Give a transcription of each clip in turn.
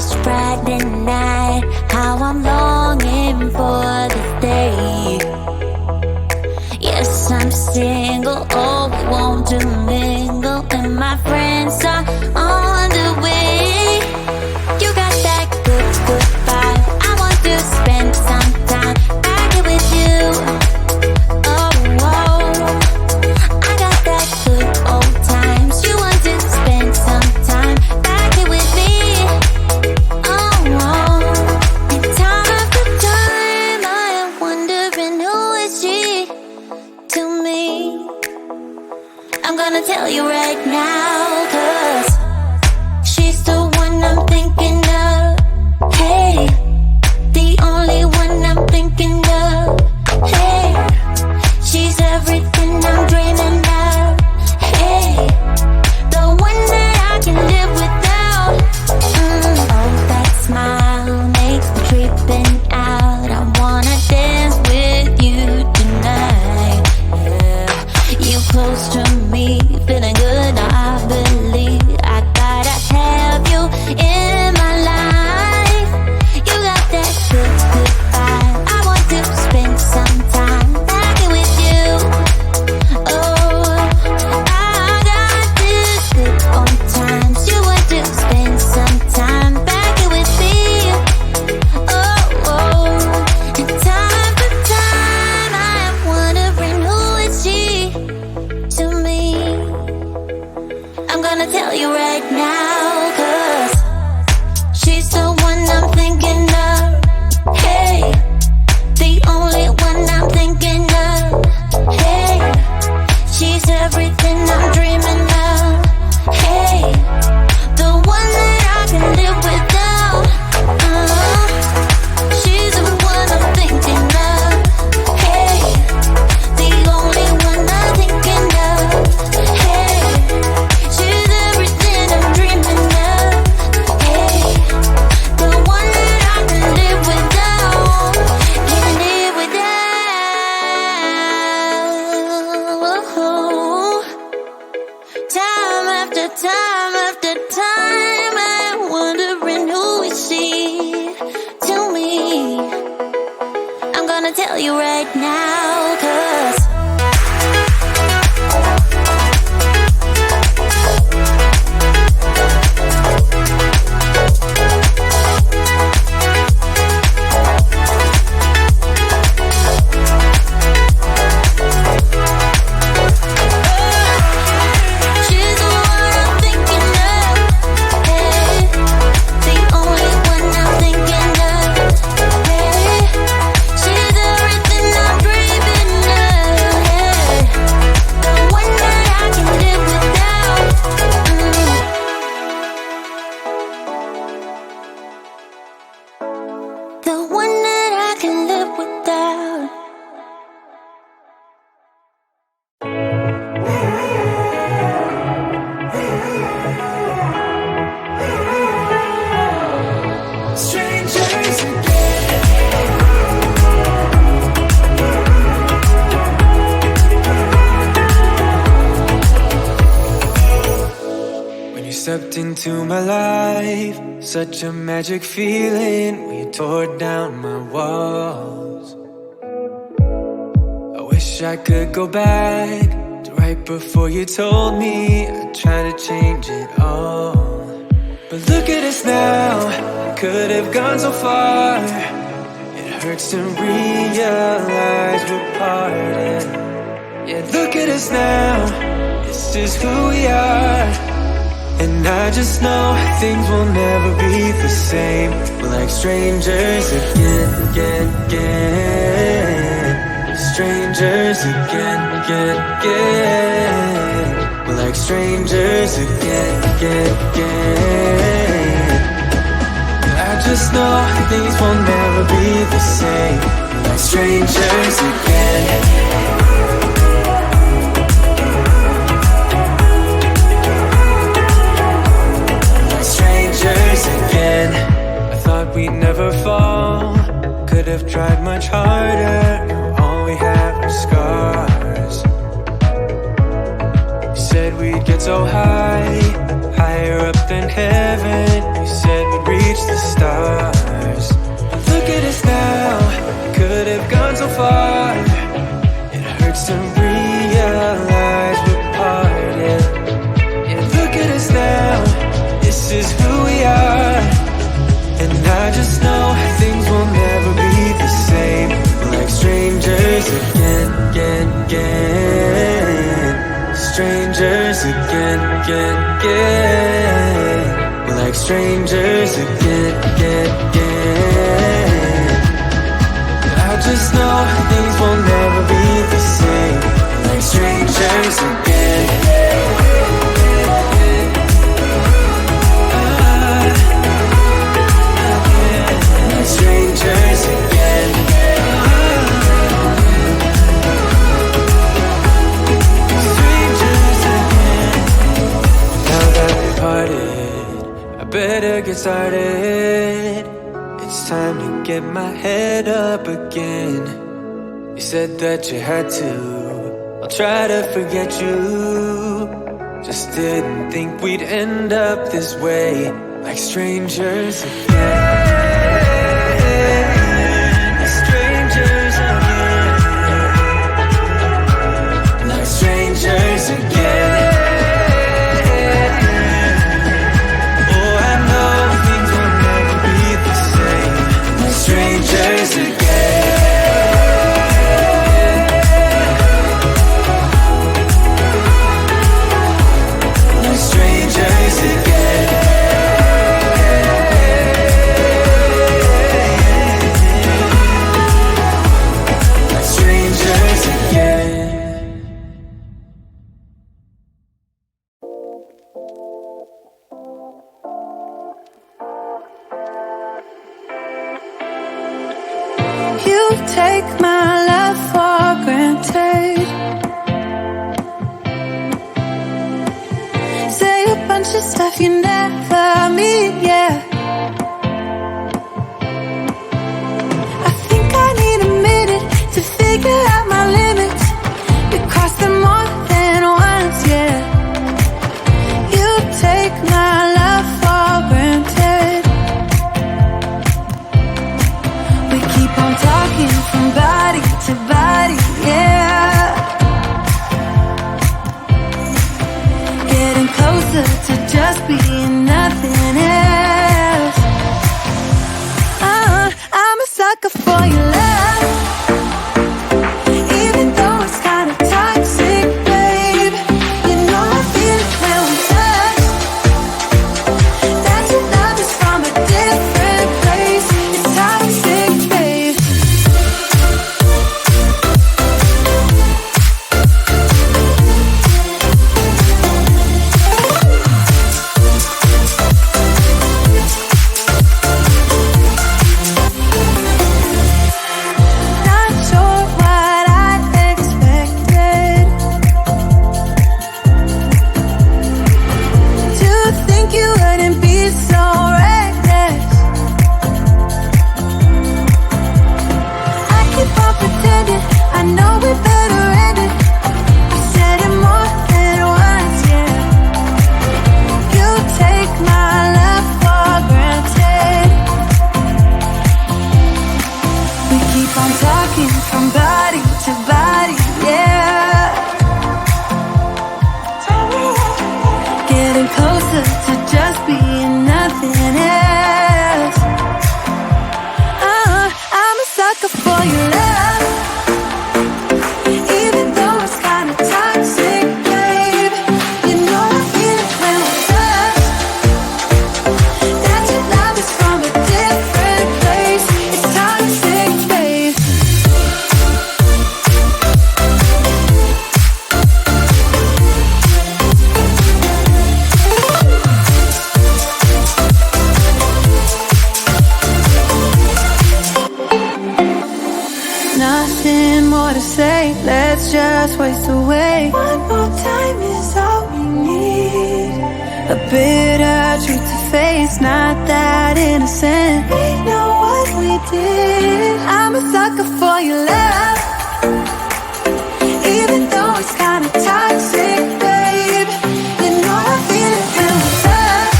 It's Friday night, how I'm longing for this day. Yes, I'm single, oh, we want to mingle, and my friends are on the way. You got that good, good vibe. I want to spend some time back here with you. Oh, whoa. I got that good old times. You want to spend some time back here with me. Oh, whoa. And time after time, I am wondering who is she to me. I'm gonna tell you right now, 'cause she's the one I'm thinking of. Hey, the only one I'm thinking of. Hey, she's everything I'm dreaming of. Hey, the one that I can live without. Oh, that smile makes me tripping out. I wanna dance with you tonight. Yeah, you close to me, feeling good. I believe I gotta have you in my life. You got that good, good vibe. I want to spend some time back here with you. Oh, I got this good old times. You want to spend some time back here with me. Oh, and time after time, I am wondering who is she to me. I'm gonna tell you right now, 'cause she's the one I'm thinking of. Hey, the only one I'm thinking of. Hey, she's everything I'm dreaming of. Hey, the one that I can live without. She's the one I'm thinking of. Hey, the only one I'm thinking of. Hey, she's everything I'm dreaming of. Hey, the one that I can live without. Can live without. Time after time after time, I'm wondering who is she to me. I'm gonna tell you right now, 'cause she's the one I'm thinking of. Hey, the only one I'm thinking of. Hey, she's everything I'm dreaming of. Hey, the one that I can live without. The one that I can live without. Strangers again. When you stepped into my life, such a magic feeling when you tore down my walls. I wish I could go back to right before you told me I'd try to change it all. But look at us now, could have gone so far. It hurts to realize we're parted. Yeah, look at us now, this is who we are. And I just know things will never be the same. We're like strangers again, again, again. Strangers again, again, again. We're like strangers again, again, again. I just know things will never be the same. We're like strangers again. Again, I thought we'd never fall. Could have tried much harder. Now all we have are scars. You said we'd get so high, higher up than heaven. You said we'd reach reach the stars. But look at us now, could have gone so far. It hurts to realize we're parted. Yeah, look at us now, this is who we are. And I just know things will never be the same. We're like strangers again. Strangers again. We're like strangers again. I just know things will never be the same. We're like strangers again. Like strangers again. I better get started. It's time to get my head up again. You said that you had to. I'll try to forget you. Just didn't think we'd end up this way, like strangers again. Like strangers again. Like strangers again. Strangers again. No strangers again. No strangers again. You take my love for granted. Say a bunch of stuff you never mean, yeah. I think I need a minute to figure out my limits. We crossed them more than once, yeah. You take my love for granted. We keep on talking from body to body, yeah. Getting closer to just being nothing else. I'm a sucker for your love. Even though it's kinda toxic, babe. You know I feel it when we touch. That your love is from a different place. It's toxic, babe. Not sure what I expected. To think you wouldn't be so reckless. I keep on pretending I know we better end it. I said it more than once, yeah. You take my love for granted. We keep on talking from body to body, yeah. Getting closer to just being nothing else. I'm a sucker for your love. Even though it's kinda toxic, babe. You know I feel it when we touch. That your love is from a different place. It's toxic, babe. Nothing more to say, let's just waste away. One more time is all we need. A bitter truth to face, not that innocent. We know what we did. I'm a sucker for your love. Even though it's kinda toxic, babe. You know I feel it when we touch.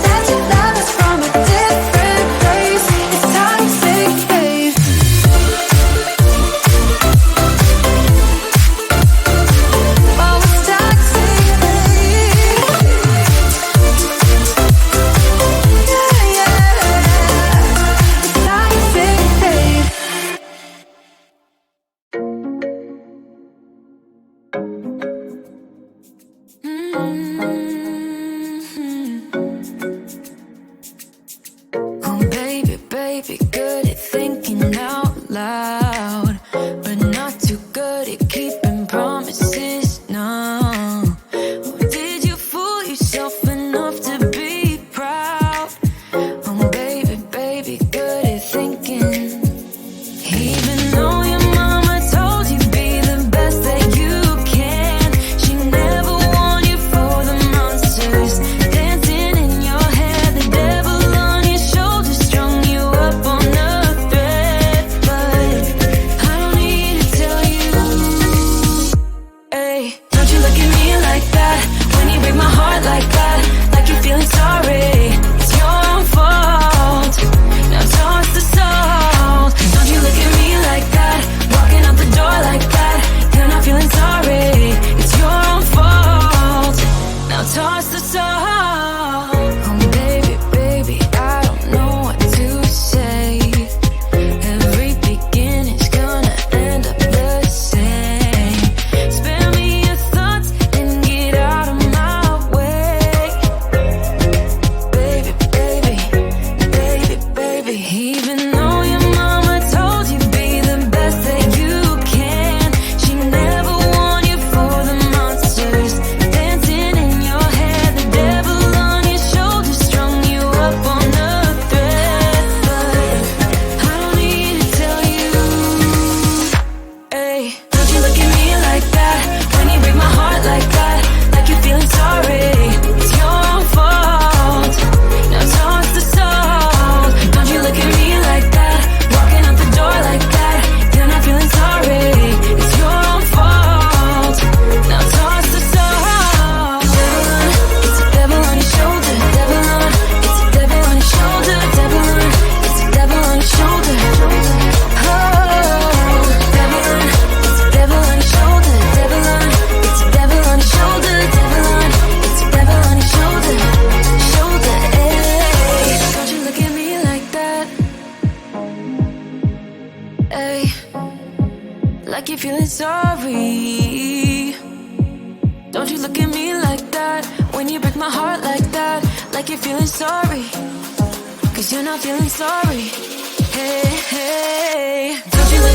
That your love is Hey, like you're feeling sorry. Don't you look at me like that when you break my heart like that. Like you're feeling sorry, 'cause you're not feeling sorry. Hey, hey, don't you look